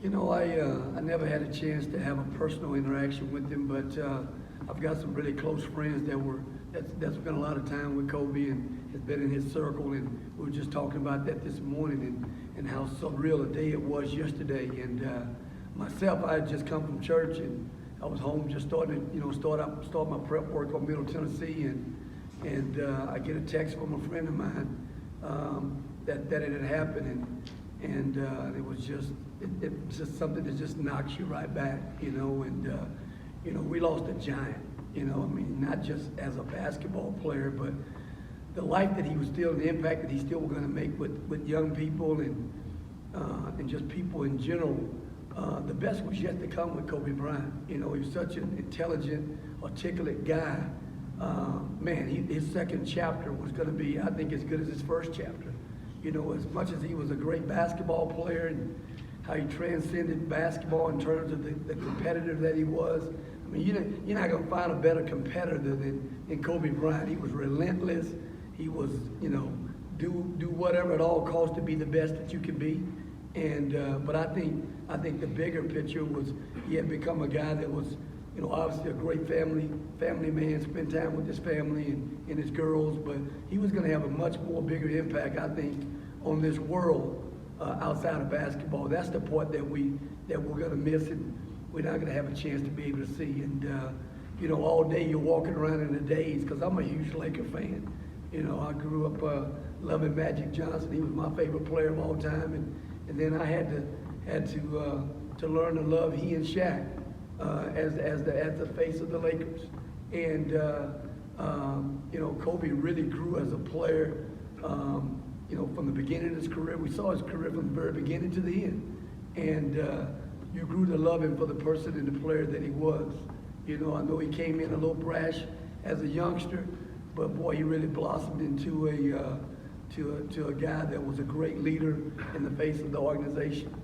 I never had a chance to have a personal interaction with him, but I've got some really close friends that spent a lot of time with Kobe and has been in his circle, and we were just talking about that this morning and how surreal a day it was yesterday. And myself, I had just come from church and I was home just starting to start my prep work on Middle Tennessee, and I get a text from a friend of mine that it had happened, and it was just something that just knocks you right back, and we lost a giant, not just as a basketball player, but the life that he was still, the impact that he still was going to make with young people and just people in general. The best was yet to come with Kobe Bryant. He was such an intelligent, articulate guy. His second chapter was going to be, I think, as good as his first chapter. As much as he was a great basketball player and how he transcended basketball in terms of the competitor that he was. I mean, you're not going to find a better competitor than Kobe Bryant. He was relentless. He was, do whatever at all costs to be the best that you can be. And but I think the bigger picture was he had become a guy that was, obviously a great family man, spent time with his family and his girls, but he was going to have a much more bigger impact, I think, on this world outside of basketball. That's the part that we're going to miss, and we're not going to have a chance to be able to see. And all day you're walking around in a daze, because I'm a huge Laker fan. I grew up loving Magic Johnson. He was my favorite player of all time, and then I had to learn to love he and Shaq as the face of the Lakers. And Kobe really grew as a player. From the beginning of his career, we saw his career from the very beginning to the end, and you grew to love him for the person and the player that he was. I know he came in a little brash as a youngster, but boy, he really blossomed into a guy that was a great leader in the face of the organization.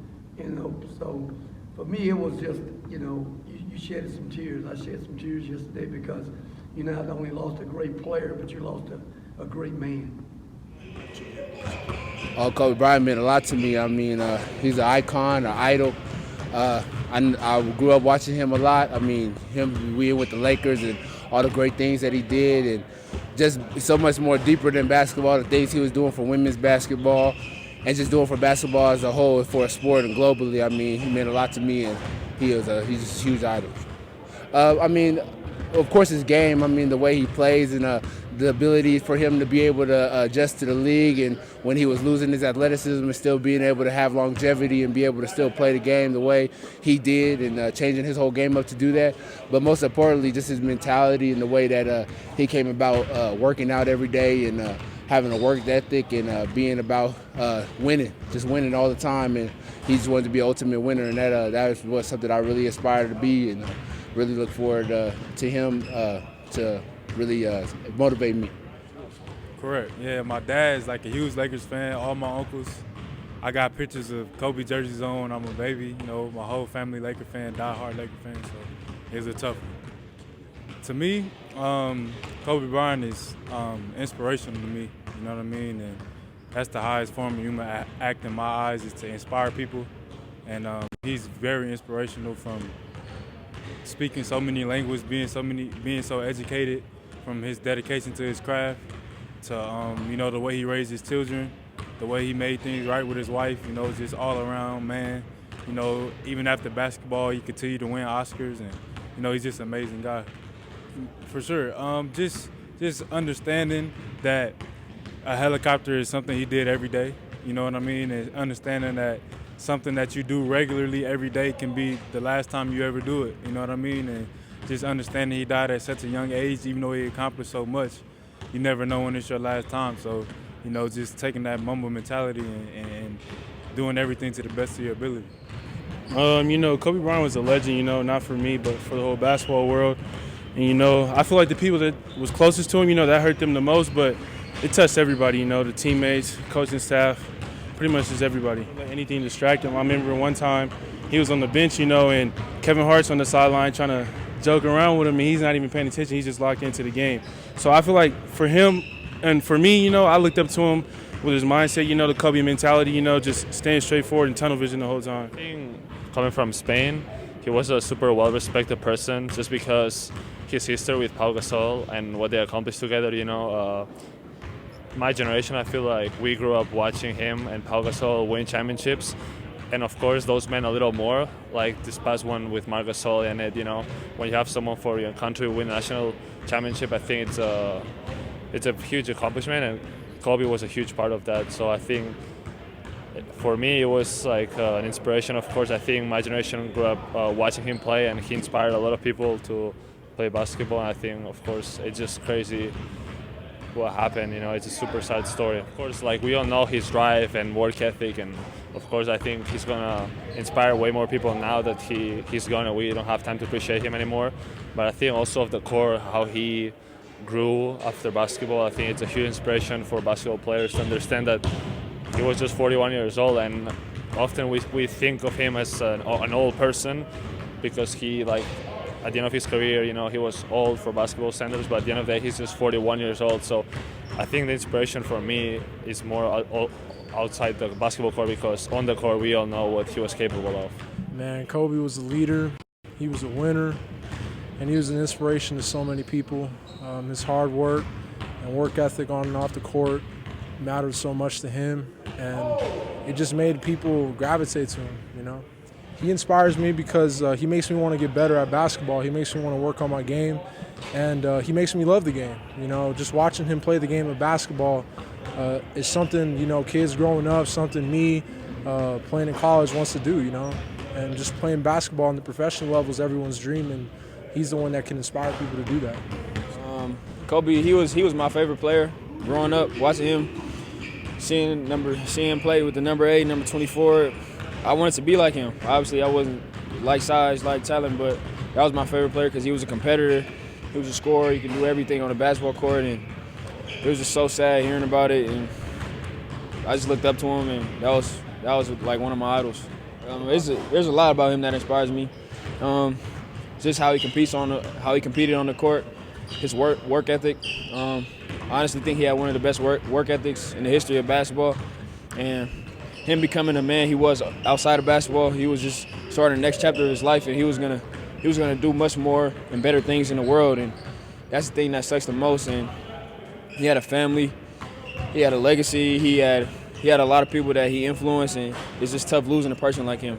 So for me, it was just, you shed some tears. I shed some tears yesterday because you not only lost a great player, but you lost a great man. Kobe Bryant meant a lot to me. I mean, he's an icon, an idol. I grew up watching him a lot. I mean, we with the Lakers and all the great things that he did, and just so much more deeper than basketball, the things he was doing for women's basketball and just doing for basketball as a whole, for a sport and globally. I mean, he meant a lot to me, and he's just a huge idol. Of course, his game, the way he plays and the ability for him to be able to adjust to the league, and when he was losing his athleticism and still being able to have longevity and be able to still play the game the way he did, and changing his whole game up to do that. But most importantly, just his mentality and the way that he came about working out every day and having a work ethic and being about winning, just winning all the time. And he just wanted to be an ultimate winner, and that was something I really aspired to be, and really look forward to him to really motivate me. Correct. Yeah, my dad's like a huge Lakers fan. All my uncles, I got pictures of Kobe jerseys on. I'm a baby. My whole family Laker fan, diehard Laker fan. So it's a tough one. To me, Kobe Bryant is inspirational to me. You know what I mean? And that's the highest form of human act in my eyes, is to inspire people. And he's very inspirational, from speaking so many languages, being so educated, from his dedication to his craft, to the way he raised his children, the way he made things right with his wife. Just all around man. Even after basketball, he continued to win Oscars, and he's just an amazing guy. For sure. Just understanding that a helicopter is something he did every day. You know what I mean? And understanding that something that you do regularly every day can be the last time you ever do it. You know what I mean? And just understanding he died at such a young age, even though he accomplished so much, you never know when it's your last time. So, just taking that Mamba mentality and doing everything to the best of your ability. Kobe Bryant was a legend, not for me, but for the whole basketball world. And, I feel like the people that was closest to him, that hurt them the most, but it touched everybody, the teammates, coaching staff, pretty much just everybody. Let anything distract him. I remember one time he was on the bench, and Kevin Hart's on the sideline trying to joke around with him, and he's not even paying attention. He's just locked into the game. So I feel like for him and for me, I looked up to him with his mindset, the Kobe mentality, just staying straightforward and tunnel vision the whole time. coming from Spain, he was a super well-respected person just because his history with Pau Gasol and what they accomplished together. My generation, I feel like we grew up watching him and Pau Gasol win championships. And of course, those meant a little more, like this past one with Marc Gasol and it. When you have someone for your country win a national championship, I think it's a huge accomplishment, and Kobe was a huge part of that. So I think for me, it was like an inspiration. Of course, I think my generation grew up watching him play, and he inspired a lot of people to play basketball. And I think, of course, it's just crazy what happened. It's a super sad story. Of course, like we all know his drive and work ethic, and of course, I think he's gonna inspire way more people now that he's gone and we don't have time to appreciate him anymore. But I think also of the core, how he grew after basketball, I think it's a huge inspiration for basketball players to understand that he was just 41 years old, and often we think of him as an old person because he, like, at the end of his career, he was old for basketball standards, but at the end of the day, he's just 41 years old. So I think the inspiration for me is more outside the basketball court, because on the court, we all know what he was capable of. Man, Kobe was a leader. He was a winner, and he was an inspiration to so many people. His hard work and work ethic on and off the court mattered so much to him, and it just made people gravitate to him. He inspires me because he makes me want to get better at basketball. He makes me want to work on my game, and he makes me love the game. Just watching him play the game of basketball is something, kids growing up, something me playing in college wants to do, and just playing basketball on the professional level is everyone's dream, and he's the one that can inspire people to do that. Kobe, he was my favorite player growing up, watching him, seeing him play with the number 8, number 24. I wanted to be like him. Obviously, I wasn't like size, like talent, but that was my favorite player because he was a competitor. He was a scorer. He could do everything on the basketball court, and it was just so sad hearing about it. And I just looked up to him, and that was like one of my idols. There's a lot about him that inspires me. Just how he competed on the court, his work ethic. I honestly think he had one of the best work ethics in the history of basketball, and him becoming the man he was outside of basketball, he was just starting the next chapter of his life, and he was gonna do much more and better things in the world, and that's the thing that sucks the most. And he had a family, he had a legacy, he had a lot of people that he influenced, and it's just tough losing a person like him.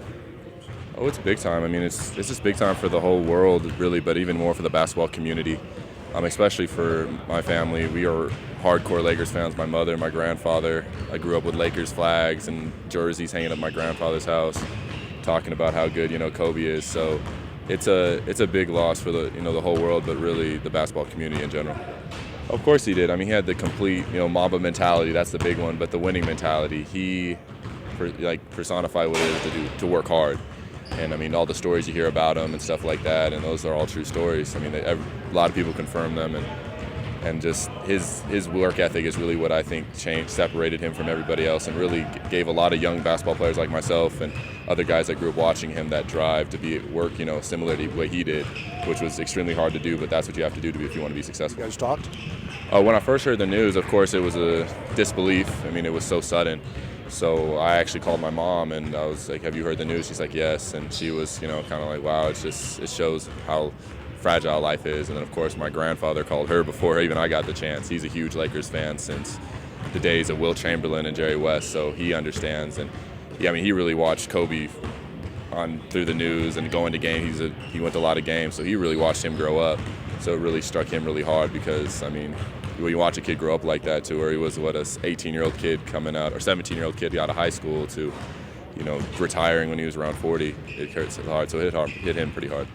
Oh, it's big time. I mean, it's just big time for the whole world, really, but even more for the basketball community, especially for my family. We are hardcore Lakers fans. My mother, my grandfather. I grew up with Lakers flags and jerseys hanging at my grandfather's house, talking about how good Kobe is. So it's a big loss for the whole world, but really the basketball community in general. Of course he did. I mean, he had the complete Mamba mentality. That's the big one. But the winning mentality, he personified what it is to work hard. And I mean, all the stories you hear about him and stuff like that, and those are all true stories. I mean, a lot of people confirm them, and just his work ethic is really what I think separated him from everybody else, and really gave a lot of young basketball players like myself and other guys that grew up watching him that drive to be at work, similar to what he did, which was extremely hard to do, but that's what you have to do if you want to be successful. You guys talked? When I first heard the news, of course, it was a disbelief. I mean, it was so sudden. So I actually called my mom, and I was like, "Have you heard the news?" She's like, "Yes," and she was, kind of like, "Wow, it shows how fragile life is." And then, of course, my grandfather called her before even I got the chance. He's a huge Lakers fan since the days of Will Chamberlain and Jerry West, so he understands. And yeah, I mean, he really watched Kobe through the news and going to games. He went to a lot of games, so he really watched him grow up. So it really struck him really hard because, I mean, when you watch a kid grow up like that, to where he was, a 18-year-old kid coming out, or 17-year-old kid out of high school, to, retiring when he was around 40, it hurts hard. So it hit him pretty hard.